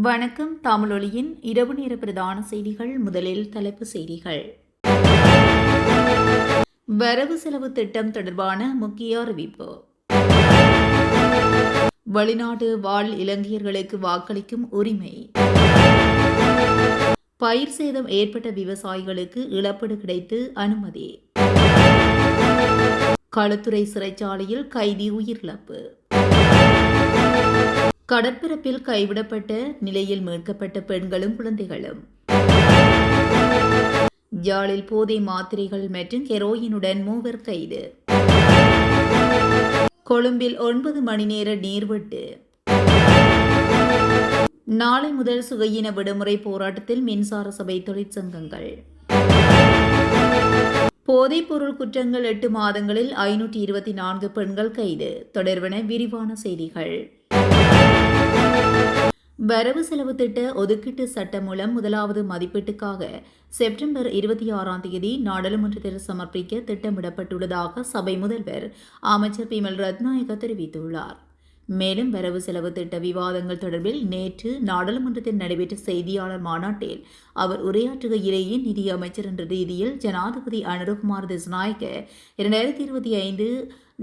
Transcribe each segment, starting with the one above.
வணக்கம். தமிழொலியின் இரவு நேர பிரதான செய்திகள். முதலில் தலைப்புச் செய்திகள். வரவு செலவு திட்டம் தொடர்பான முக்கிய அறிவிப்பு. வெளிநாட்டு வாழ் இலங்கையர்களுக்கு வாக்களிக்கும் உரிமை. பயிர் சேதம் ஏற்பட்ட விவசாயிகளுக்கு இழப்பீடு கிடைத்து அனுமதி. களுத்துறை சிறைச்சாலையில் கைதி உயிரிழப்பு. கடற்பரப்பில் கைவிடப்பட்ட நிலையில் மீட்கப்பட்ட பெண்களும் குழந்தைகளும். யாழில் போதை மாத்திரைகள் மற்றும் ஹெரோயினுடன் 3 கைது. கொழும்பில் 9 மணி நேர நீர்வெட்டு. நாளை முதல் சுகையின விடுமுறை போராட்டத்தில் மின்சார சபை தொழிற்சங்கங்கள். போதைப்பொருள் குற்றங்கள் 8 மாதங்களில் 524 பெண்கள் கைது. தொடர்பான விரிவான செய்திகள். வரவு செலவு திட்ட ஒதுக்கீட்டு சட்டம் மூலம் முதலாவது மதிப்பீட்டுக்காக செப்டம்பர் 26ஆம் தேதி நாடாளுமன்றத்தில் சமர்ப்பிக்க திட்டமிடப்பட்டுள்ளதாக சபை முதல்வர் அமைச்சர் பிமல் ரத்நாயக்க தெரிவித்துள்ளார். மேலும் வரவு செலவு திட்ட விவாதங்கள் தொடர்பில் நேற்று நாடாளுமன்றத்தில் நடைபெற்ற செய்தியாளர் மாநாட்டில் அவர் உரையாற்றுகையிலேயே நிதி அமைச்சர் என்ற ரீதியில் ஜனாதிபதி அனுரகுமார் திசாநாயக்க 2025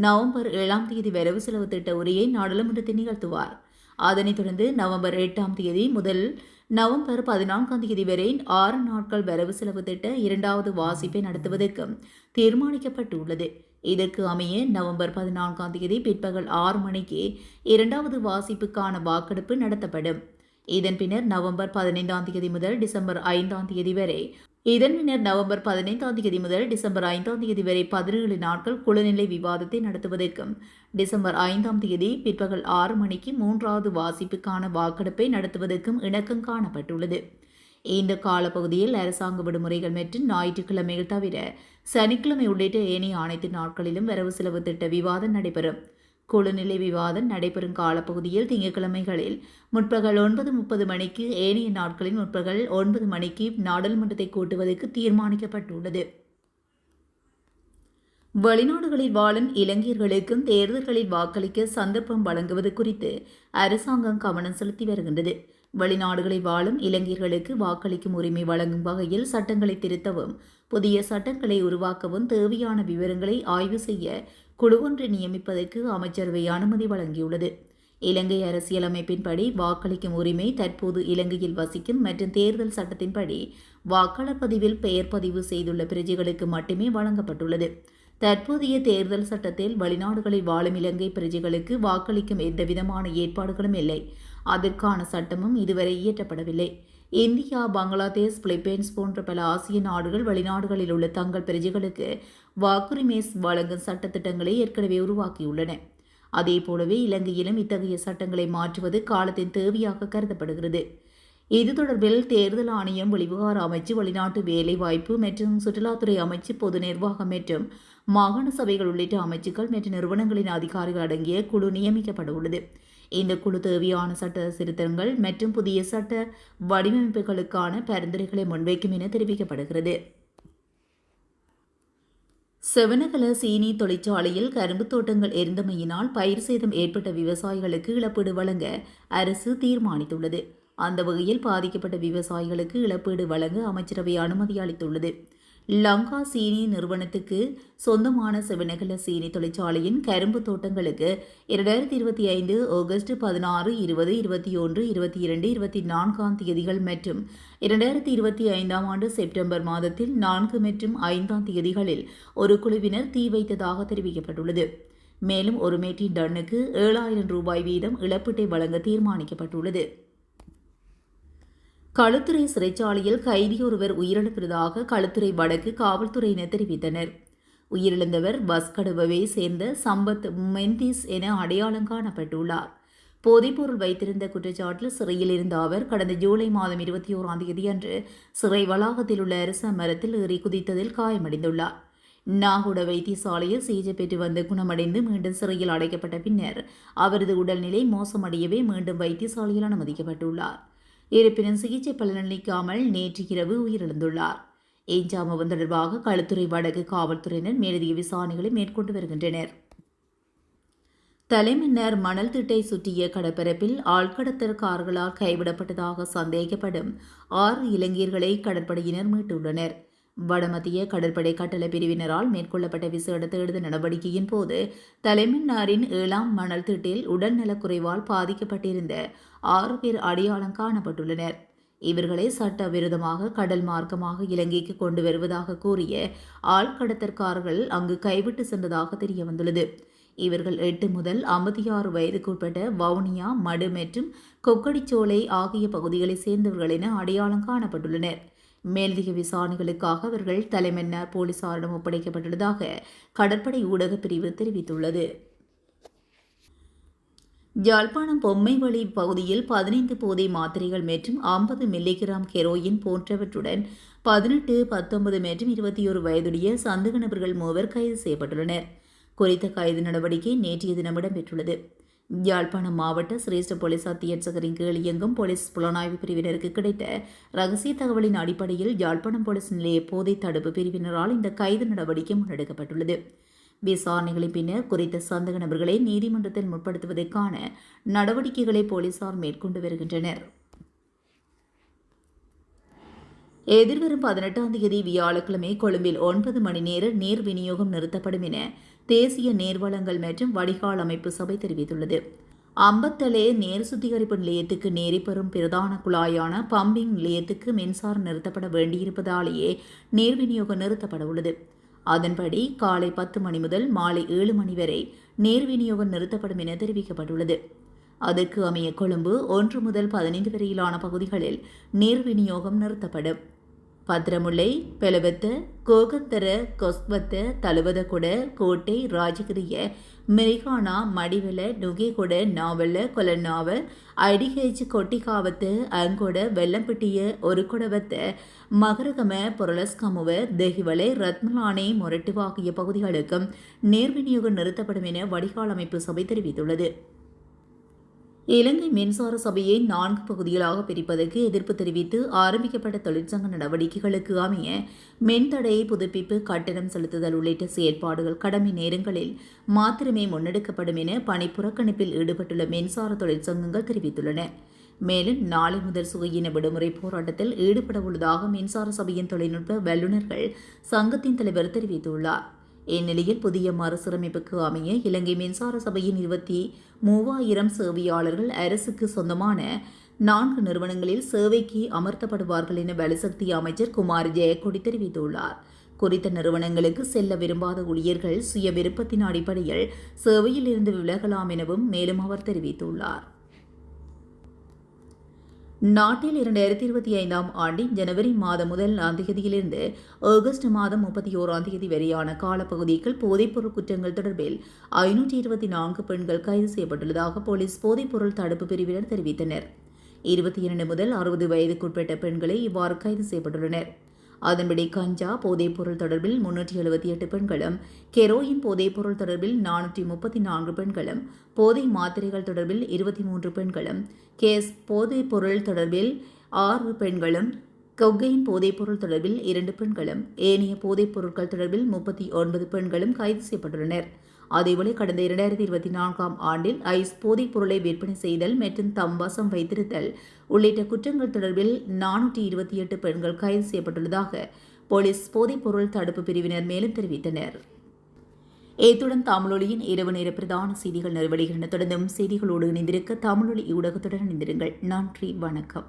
நவம்பர் 7ஆம் தேதி வரவு செலவு திட்ட உரையை நாடாளுமன்றத்தில் நிகழ்த்துவார். அதனைத் தொடர்ந்து நவம்பர் 8ஆம் தேதி முதல் நவம்பர் 14ஆம் தேதி வரை 6 நாட்கள் வரவு செலவு திட்ட 2வது வாசிப்பை நடத்துவதற்கு தீர்மானிக்கப்பட்டுள்ளது. இதற்கு அமைய நவம்பர் 14ஆம் தேதி பிற்பகல் 6 மணிக்கு 2வது வாசிப்புக்கான வாக்கெடுப்பு நடத்தப்படும். இதன் பின்னர் நவம்பர் 15ஆம் தேதி முதல் டிசம்பர் 5ஆம் தேதி வரை 17 நாட்கள் குழுநிலை விவாதத்தை நடத்துவதற்கும் டிசம்பர் 5ஆம் தேதி பிற்பகல் 6 மணிக்கு 3வது வாசிப்புக்கான வாக்கெடுப்பை நடத்துவதற்கும் இணக்கம் காணப்பட்டுள்ளது. இந்த காலப்பகுதியில் அரசாங்க விடுமுறைகள் மற்றும் ஞாயிற்றுக்கிழமைகள் தவிர சனிக்கிழமை உள்ளிட்ட ஏனைய அனைத்து நாட்களிலும் வரவு செலவு திட்ட விவாதம் நடைபெறும். குழுநிலை விவாதம் நடைபெறும் காலப்பகுதியில் திங்கட்கிழமைகளில் முற்பகல் 9:30 மணிக்கு, ஏனைய நாட்களில் முற்பகல் 9 மணிக்கு நாடாளுமன்றத்தை கூட்டுவதற்கு தீர்மானிக்கப்பட்டுள்ளது. வெளிநாடுகளில் வாழும் இலங்கையர்களுக்கும் தேர்தல்களில் வாக்களிக்க சந்தர்ப்பம் வழங்குவது குறித்து அரசாங்கம் கவனம் செலுத்தி வருகின்றது. வெளிநாடுகளில் வாழும் இலங்கையர்களுக்கு வாக்களிக்கும் உரிமை வழங்கும் வகையில் சட்டங்களை திருத்தவும் புதிய சட்டங்களை உருவாக்கவும் தேவையான விவரங்களை ஆய்வு செய்ய குழு ஒன்றை நியமிப்பதற்கு அமைச்சரவை அனுமதி வழங்கியுள்ளது. இலங்கை அரசியலமைப்பின்படி வாக்களிக்கும் உரிமை தற்போது இலங்கையில் வசிக்கும் மற்றும் தேர்தல் சட்டத்தின்படி வாக்காளர் பதிவில் பெயர் பதிவு செய்துள்ள பிரஜைகளுக்கு மட்டுமே வழங்கப்பட்டுள்ளது. தற்போதைய தேர்தல் சட்டத்தில் வெளிநாடுகளில் வாழும் இலங்கை பிரஜைகளுக்கு வாக்களிக்கும் எந்தவிதமான ஏற்பாடுகளும் இல்லை. அதற்கான சட்டமும் இதுவரை இயற்றப்படவில்லை. இந்தியா, பங்களாதேஷ், பிலிப்பைன்ஸ் போன்ற பல ஆசிய நாடுகள் வெளிநாடுகளில் உள்ள தங்கள் பிரஜைகளுக்கு வாக்குரிமை வழங்கும் சட்டத்திட்டங்களை ஏற்கனவே உருவாக்கியுள்ளன. அதேபோலவே இலங்கையிலும் இத்தகைய சட்டங்களை மாற்றுவது காலத்தின் தேவையாக கருதப்படுகிறது. இது தொடர்பில் தேர்தல் ஆணையம், வெளிவிவகார அமைச்சு, வெளிநாட்டு வேலைவாய்ப்பு மற்றும் சுற்றுலாத்துறை அமைச்சு, பொது நிர்வாகம் மற்றும் மாகாண சபைகள் உள்ளிட்ட அமைச்சுக்கள் மற்றும் நிறுவனங்களின் அதிகாரிகள் அடங்கிய குழு நியமிக்கப்பட உள்ளது. இந்த குழு தேவையான சட்ட திருத்தங்கள் மற்றும் புதிய சட்ட வடிவமைப்புகளுக்கான பரிந்துரைகளை முன்வைக்கும் என தெரிவிக்கப்படுகிறது. செவனகல சீனி தொழிற்சாலையில் கரும்பு தோட்டங்கள் எரிந்தமையினால் பயிர் சேதம் ஏற்பட்ட விவசாயிகளுக்கு இழப்பீடு வழங்க அரசு தீர்மானித்துள்ளது. அந்த வகையில் பாதிக்கப்பட்ட விவசாயிகளுக்கு இழப்பீடு வழங்க அமைச்சரவை அனுமதி அளித்துள்ளது. லங்கா சீனி நிறுவனத்துக்கு சொந்தமான செவனகல சீனி தொழிற்சாலையின் கரும்பு தோட்டங்களுக்கு 2025 ஆகஸ்ட் 16, 20, 21, 22, 24ஆம் தேதிகள் மற்றும் 2025ஆம் ஆண்டு செப்டம்பர் மாதத்தில் 4 மற்றும் 5ஆம் தேதிகளில் ஒரு குழுவினர் தீ வைத்ததாக தெரிவிக்கப்பட்டுள்ளது. மேலும் ஒரு மெட்ரிக் டன்னுக்கு 7,000 ரூபாய் வீதம் இழப்பீட்டை வழங்க தீர்மானிக்கப்பட்டுள்ளது. களுத்துறை சிறைச்சாலையில் கைதியொருவர் உயிரிழந்ததாக களுத்துறை வடக்கு காவல்துறையினர் தெரிவித்தனர். உயிரிழந்தவர் வஸ்கடுவை சேர்ந்த சம்பத் மெந்திஸ் என அடையாளம் காணப்பட்டுள்ளார். போதைப்பொருள் வைத்திருந்த குற்றச்சாட்டில் சிறையில் இருந்த அவர் கடந்த ஜூலை மாதம் 21ஆம் தேதி அன்று சிறை வளாகத்தில் உள்ள அரச மரத்தில் ஏறி குதித்ததில் காயமடைந்துள்ளார். நாகுட வைத்தியசாலையில் சிகிச்சை பெற்று வந்து குணமடைந்து மீண்டும் சிறையில் அடைக்கப்பட்ட பின்னர் அவரது உடல்நிலை மோசமடையவே மீண்டும் வைத்தியசாலையில் அனுமதிக்கப்பட்டுள்ளார். இருப்பினும் சிகிச்சை பலனளிக்காமல் நேற்று இரவு உயிரிழந்துள்ளார். இச்சம்பவம் தொடர்பாக களுத்துறை வடக்கு காவல்துறையினர் மேலதிக விசாரணைகளை மேற்கொண்டு வருகின்றனர். தலைமன்னார் மணல் திட்டை சுற்றிய கடற்பரப்பில் ஆழ்கடத்தல் கார்களால் கைவிடப்பட்டதாக சந்தேகப்படும் 6 இலங்கையர்களை கடற்படையினர் மீட்டுள்ளனர். வடமத்திய கடற்படை கட்டளை பிரிவினரால் மேற்கொள்ளப்பட்ட விசேட தேடுதல் நடவடிக்கையின் போது தலைமன்னாரின் 7ஆம் மணல் திட்டில் உடல்நலக்குறைவால் பாதிக்கப்பட்டிருந்த 6 பேர் அடையாளம் காணப்பட்டுள்ளனர். இவர்களை சட்டவிரோதமாக கடல் மார்க்கமாக இலங்கைக்கு கொண்டு வருவதாக கூறிய ஆழ்கடத்தற்காரர்கள் அங்கு கைவிட்டு சென்றதாக தெரியவந்துள்ளது. இவர்கள் 8 முதல் 56 வயதுக்குட்பட்ட வவுனியா, மடு மற்றும் கொக்கடிச்சோலை ஆகிய பகுதிகளைச் சேர்ந்தவர்கள் என அடையாளம் காணப்பட்டுள்ளனர். மேலதிக விசாரணைகளுக்காக அவர்கள் தலைமன்னார் போலீசாரிடம் ஒப்படைக்கப்பட்டுள்ளதாக கடற்படை ஊடகப் பிரிவு தெரிவித்துள்ளது. யாழ்ப்பாணம் பொம்மைவழி பகுதியில் 15 போதை மாத்திரைகள் மற்றும் 50 மில்லிகிராம் ஹெரோயின் போன்றவற்றுடன் 18, 19 மற்றும் 21 வயதுடைய சந்தேக நபர்கள் 3 கைது செய்யப்பட்டுள்ளனர். குறித்த கைது நடவடிக்கை நேற்றைய தினம் இடம்பெற்றுள்ளது. யாழ்ப்பாணம் மாவட்ட சிரேஷ்ட போலீஸ் அத்தியட்சகரின் கீழ் இயங்கும் போலீஸ் புலனாய்வு பிரிவினருக்கு கிடைத்த ரகசிய தகவலின் அடிப்படையில் யாழ்ப்பாணம் போலீஸ் நிலைய போதை தடுப்பு பிரிவினரால் இந்த கைது நடவடிக்கை முன்னெடுக்கப்பட்டுள்ளது. விசாரணைகளின் பின்னர் குறித்த சந்தேக நபர்களை நீதிமன்றத்தில் முற்படுத்துவதற்கான நடவடிக்கைகளை போலீசார் மேற்கொண்டு வருகின்றனர். எதிர்வரும் 18ஆம் தேதி வியாழக்கிழமை கொழும்பில் 9 மணி நேர நீர் விநியோகம் நிறுத்தப்படும் என தேசிய நீர்வளங்கள் மற்றும் வடிகால் அமைப்பு சபை தெரிவித்துள்ளது. அம்பத்தலே நீர் சுத்திகரிப்பு நிலையத்துக்கு நேரி பெறும் பிரதான குழாயான பம்பிங் நிலையத்துக்கு மின்சாரம் நிறுத்தப்பட வேண்டியிருப்பதாலேயே நீர் விநியோகம் நிறுத்தப்பட உள்ளது. அதன்படி காலை 10 மணி முதல் மாலை 7 மணி வரை நீர் விநியோகம் நிறுத்தப்படும் என தெரிவிக்கப்பட்டுள்ளது. அதற்கு அமைய கொழும்பு 1 முதல் 15 வரையிலான பகுதிகளில் நீர் விநியோகம் நிறுத்தப்படும். பத்திரமுல்லை, பெலவத்த, கோகந்தர, கொஸ்வத்த, தலுவதகொட, கோட்டை, ராஜகிரிய, மெரிகானா, மடிவெல, நுகேகொட, நாவல, கொலநாவ, ஐடிஹெச், கொட்டிகாவத்து, அங்கொட, வெள்ளம்பிட்டிய, ஒருகொடவத்த, மகரகம, பொருளஸ்கமுவ, தெஹிவலை, ரத்மலானை, மொரட்டுவ ஆகிய பகுதிகளுக்கும் நீர் விநியோகம் நிறுத்தப்படும் என வடிகால் அமைப்பு சபை தெரிவித்துள்ளது. இலங்கை மின்சார சபையை 4 பகுதிகளாக பிரிப்பதற்கு எதிர்ப்பு தெரிவித்து ஆரம்பிக்கப்பட்ட தொழிற்சங்க நடவடிக்கைகளுக்கு அமைய மின்தடையை புதுப்பிப்பு, கட்டணம் செலுத்துதல் உள்ளிட்ட செயற்பாடுகள் கடமை நேரங்களில் மாத்திரமே முன்னெடுக்கப்படும் என பணி புறக்கணிப்பில் ஈடுபட்டுள்ள மின்சார தொழிற்சங்கங்கள் தெரிவித்துள்ளன. மேலும் நாளை முதல் சுகையின விடுமுறை போராட்டத்தில் ஈடுபட உள்ளதாக மின்சார சபையின் தொழில்நுட்ப வல்லுநர்கள் சங்கத்தின் தலைவர் தெரிவித்துள்ளார். இந்நிலையில் புதிய மறுசீரமைப்புக்கு அமைய இலங்கை மின்சார சபையின் 23,000 சேவையாளர்கள் அரசுக்கு சொந்தமான 4 நிறுவனங்களில் சேவைக்கு அமர்த்தப்படுவார்கள் என வலுசக்தி அமைச்சர் குமார் ஜெயக்கொடி தெரிவித்துள்ளார். குறித்த நிறுவனங்களுக்கு செல்ல விரும்பாத ஊழியர்கள் சுய விருப்பத்தின் அடிப்படையில் சேவையில் இருந்து விலகலாம் எனவும் மேலும் அவர் தெரிவித்துள்ளார். நாட்டில் 2025ஆம் ஆண்டின் ஜனவரி மாதம் முதல் தேதியிலிருந்து ஆகஸ்ட் மாதம் 31ஆம் தேதி வரையான காலப்பகுதிக்குள் போதைப்பொருள் குற்றங்கள் தொடர்பில் 524 பெண்கள் கைது செய்யப்பட்டுள்ளதாக போலீஸ் போதைப்பொருள் தடுப்பு பிரிவினர் தெரிவித்தனர். 22 முதல் 60 வயதுக்குட்பட்ட பெண்களை இவ்வாறு கைது செய்யப்பட்டுள்ளனர். அதன்படி கஞ்சா போதைப்பொருள் தொடர்பில் 378 பெண்களும், கெரோயின் போதைப்பொருள் தொடர்பில் 434 பெண்களும், போதை மாத்திரைகள் தொடர்பில் 23 பெண்களும், கேஸ் போதைப்பொருள் தொடர்பில் 6 பெண்களும், கொக்கைன் போதைப்பொருள் தொடர்பில் 2 பெண்களும், ஏனைய போதைப் பொருட்கள் தொடர்பில் 39 பெண்களும் கைது செய்யப்பட்டுள்ளனர். அதேபோல கடந்த 2024ஆம் ஆண்டில் ஐஸ் போதைப் பொருளை விற்பனை செய்தல் மற்றும் தம்பாசம் வைத்திருத்தல் உள்ளிட்ட குற்றங்கள் தொடர்பில் 428 பெண்கள் கைது செய்யப்பட்டுள்ளதாக போலீஸ் போதைப் பொருள் தடுப்பு பிரிவினர் மேலும் தெரிவித்தனர். இத்துடன் தமிழொலியின் இரவு நேர பிரதான செய்திகள் நிறைவடைகின்றன. தொடர்ந்தும் செய்திகளோடு இணைந்திருக்க தமிழொலி ஊடகத்துடன் இணைந்திருங்கள். நன்றி, வணக்கம்.